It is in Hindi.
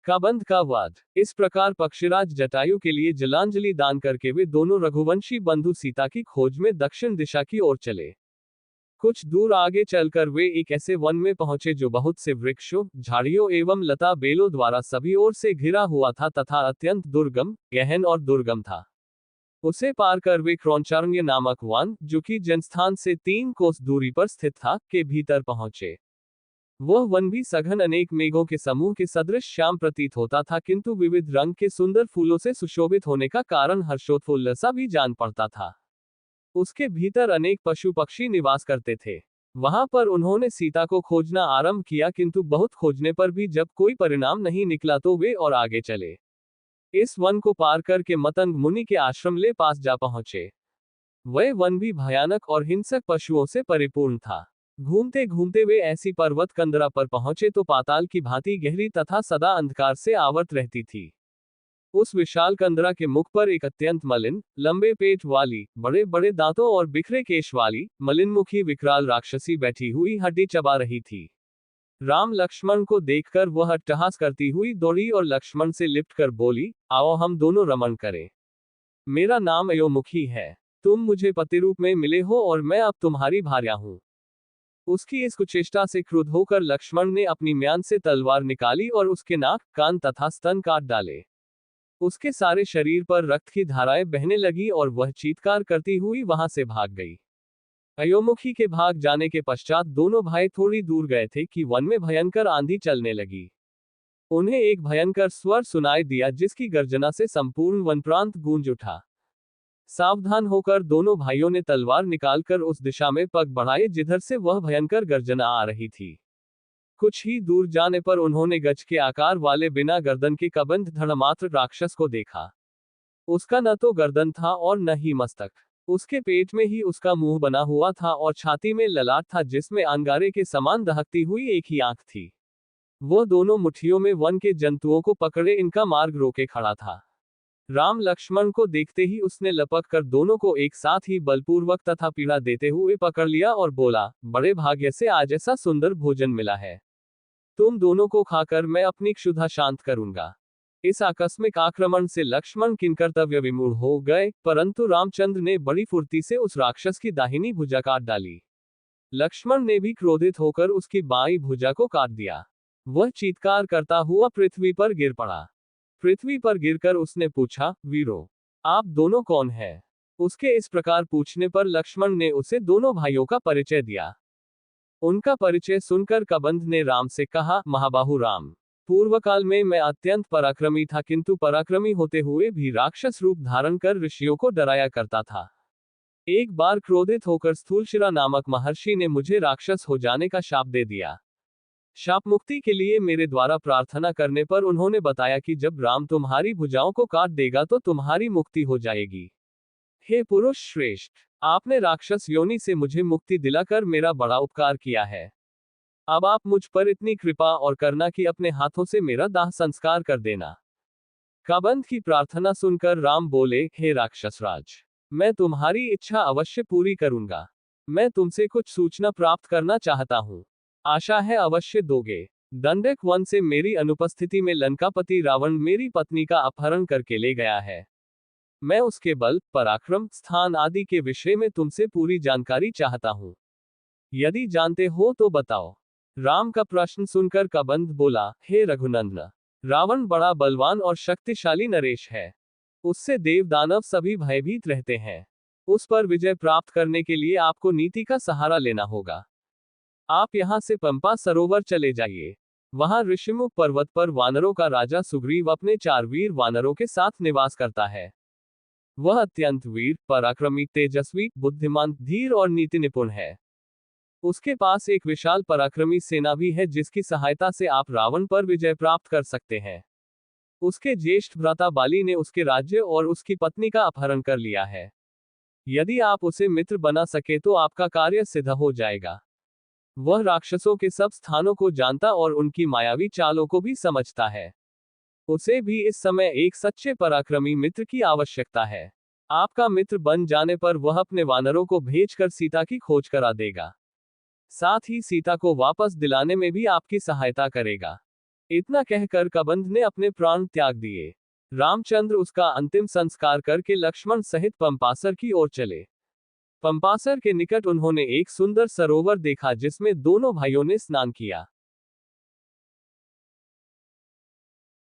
काबंध का वध। इस प्रकार पक्षीराज जटायु के लिए जलांजलि दान करके वे दोनों रघुवंशी बंधु सीता की खोज में दक्षिण दिशा की ओर चले। कुछ दूर आगे चलकर वे एक ऐसे वन में पहुंचे जो बहुत से वृक्षों, झाड़ियों एवं लता बेलों द्वारा सभी ओर से घिरा हुआ था तथा अत्यंत दुर्गम, गहन और दुर्गम था। उसे पार कर वे क्रौंचारण्य नामक वन, जो कि जनस्थान से 3 कोस दूरी पर स्थित था, के भीतर पहुंचे। वह वन भी सघन अनेक मेघों के समूह के सदृश श्याम प्रतीत होता था, किंतु विविध रंग के सुंदर फूलों से सुशोभित होने का कारण हर्षोत्फुल्ल सा भी जान पड़ता था। उसके भीतर अनेक पशु पक्षी निवास करते थे। वहां पर उन्होंने सीता को खोजना आरंभ किया, किंतु बहुत खोजने पर भी जब कोई परिणाम नहीं निकला तो वे और आगे चले। इस वन को पार करके मतंग मुनि के आश्रम ले पास जा पहुंचे। वह वन भी भयानक और हिंसक पशुओं से परिपूर्ण था। घूमते घूमते वे ऐसी पर्वत कंदरा पर पहुंचे तो पाताल की भांति गहरी तथा सदा अंधकार से आवृत रहती थी। उस विशाल कंदरा के मुख पर एक अत्यंत मलिन, लंबे पेट वाली, बड़े बड़े दांतों और बिखरे केश वाली, मलिनमुखी विकराल राक्षसी बैठी हुई हड्डी चबा रही थी। राम लक्ष्मण को देखकर वह अट्टहास करती हुई दौड़ी और लक्ष्मण से लिपट कर बोली, आओ हम दोनों रमण करें। मेरा नाम अयोमुखी है। तुम मुझे पति रूप में मिले हो और मैं अब तुम्हारी भार्या हूं। उसकी इस कुचेष्टा से क्रुद्ध होकर लक्ष्मण ने अपनी म्यान से तलवार निकाली और उसके नाक, कान तथा स्तन काट डाले। उसके सारे शरीर पर रक्त की धाराएं बहने लगी और वह चीत्कार करती हुई वहां से भाग गई। अयोमुखी के भाग जाने के पश्चात दोनों भाई थोड़ी दूर गए थे कि वन में भयंकर आंधी चलने लगी। उन्हें एक भयंकर स्वर सुनाई दिया, जिसकी गर्जना से संपूर्ण वन प्रांत गूंज उठा। सावधान होकर दोनों भाइयों ने तलवार निकालकर उस दिशा में पग बढ़ाए जिधर से वह भयंकर गर्जना आ रही थी। कुछ ही दूर जाने पर उन्होंने गज के आकार वाले बिना गर्दन के कबंध धड़मात्र राक्षस को देखा। उसका न तो गर्दन था और न ही मस्तक। उसके पेट में ही उसका मुंह बना हुआ था और छाती में ललाट था, जिसमें अंगारे के समान दहकती हुई एक ही आंख थी। वह दोनों मुट्ठियों में वन के जंतुओं को पकड़े इनका मार्ग रोके खड़ा था। राम लक्ष्मण को देखते ही उसने लपक कर दोनों को एक साथ ही बलपूर्वक तथा पीड़ा देते हुए पकड़ लिया और बोला, बड़े भाग्य से आज ऐसा सुंदर भोजन मिला है। तुम दोनों को खाकर मैं अपनी क्षुधा शांत करूंगा। इस आकस्मिक आक्रमण से लक्ष्मण किंकर्तव्य विमूढ़ हो गए, परंतु रामचंद्र ने बड़ी फुर्ती से उस राक्षस की दाहिनी भुजा काट डाली। लक्ष्मण ने भी क्रोधित होकर उसकी बाईं भुजा को काट दिया। वह चीत्कार करता हुआ पृथ्वी पर गिर पड़ा। पृथ्वी पर गिरकर उसने पूछा, वीरो, आप दोनों कौन हैं? उसके इस प्रकार पूछने पर लक्ष्मण ने उसे दोनों भाइयों का परिचय दिया। उनका परिचय सुनकर कबंध ने राम से कहा, महाबाहु राम, पूर्व काल में मैं अत्यंत पराक्रमी था, किंतु पराक्रमी होते हुए भी राक्षस रूप धारण कर ऋषियों को डराया करता था। एक बार क्रोधित होकर स्थूलशिरा नामक महर्षि ने मुझे राक्षस हो जाने का शाप दे दिया। शाप मुक्ति के लिए मेरे द्वारा प्रार्थना करने पर उन्होंने बताया कि जब राम तुम्हारी भुजाओं को काट देगा तो तुम्हारी मुक्ति हो जाएगी। हे पुरुष श्रेष्ठ, आपने राक्षस योनि से मुझे मुक्ति दिलाकर मेरा बड़ा उपकार किया है। अब आप मुझ पर इतनी कृपा और करना कि अपने हाथों से मेरा दाह संस्कार कर देना। काबंध की प्रार्थना सुनकर राम बोले, हे राक्षसराज, मैं तुम्हारी इच्छा अवश्य पूरी करूंगा। मैं तुमसे कुछ सूचना प्राप्त करना चाहता हूँ। आशा है अवश्य दोगे। दंडक वन से मेरी अनुपस्थिति में लंकापति रावण मेरी पत्नी का अपहरण करके ले गया है। मैं उसके बल, पराक्रम, स्थान आदि के विषय में तुमसे पूरी जानकारी चाहता हूँ। यदि जानते हो तो बताओ। राम का प्रश्न सुनकर कबंध बोला, हे रघुनंदन, रावण बड़ा बलवान और शक्तिशाली नरेश है। उससे देव दानव सभी भयभीत रहते हैं। उस पर विजय प्राप्त करने के लिए आपको नीति का सहारा लेना होगा। आप यहाँ से पंपा सरोवर चले जाइए। वहां ऋषिमुख पर्वत पर वानरों का राजा सुग्रीव अपने 4 वीर वानरों के साथ निवास करता है। वह अत्यंत वीर, पराक्रमी, तेजस्वी, बुद्धिमान, धीर और नीति निपुण है। उसके पास एक विशाल पराक्रमी सेना भी है, जिसकी सहायता से आप रावण पर विजय प्राप्त कर सकते हैं। उसके ज्येष्ठ भ्राता बाली ने उसके राज्य और उसकी पत्नी का अपहरण कर लिया है। यदि आप उसे मित्र बना सके तो आपका कार्य सिद्ध हो जाएगा। वह राक्षसों के सब स्थानों को जानता और उनकी मायावी चालों को भी समझता है। उसे भी इस समय एक सच्चे पराक्रमी मित्र की आवश्यकता है। आपका मित्र बन जाने पर वह अपने वानरों को भेजकर सीता की खोज करा देगा। साथ ही सीता को वापस दिलाने में भी आपकी सहायता करेगा। इतना कहकर कबंध ने अपने प्राण त्याग दिए। रामचंद्र उसका अंतिम संस्कार करके लक्ष्मण सहित पंपासर की ओर चले। पंपासर के निकट उन्होंने एक सुंदर सरोवर देखा जिसमें दोनों भाइयों ने स्नान किया।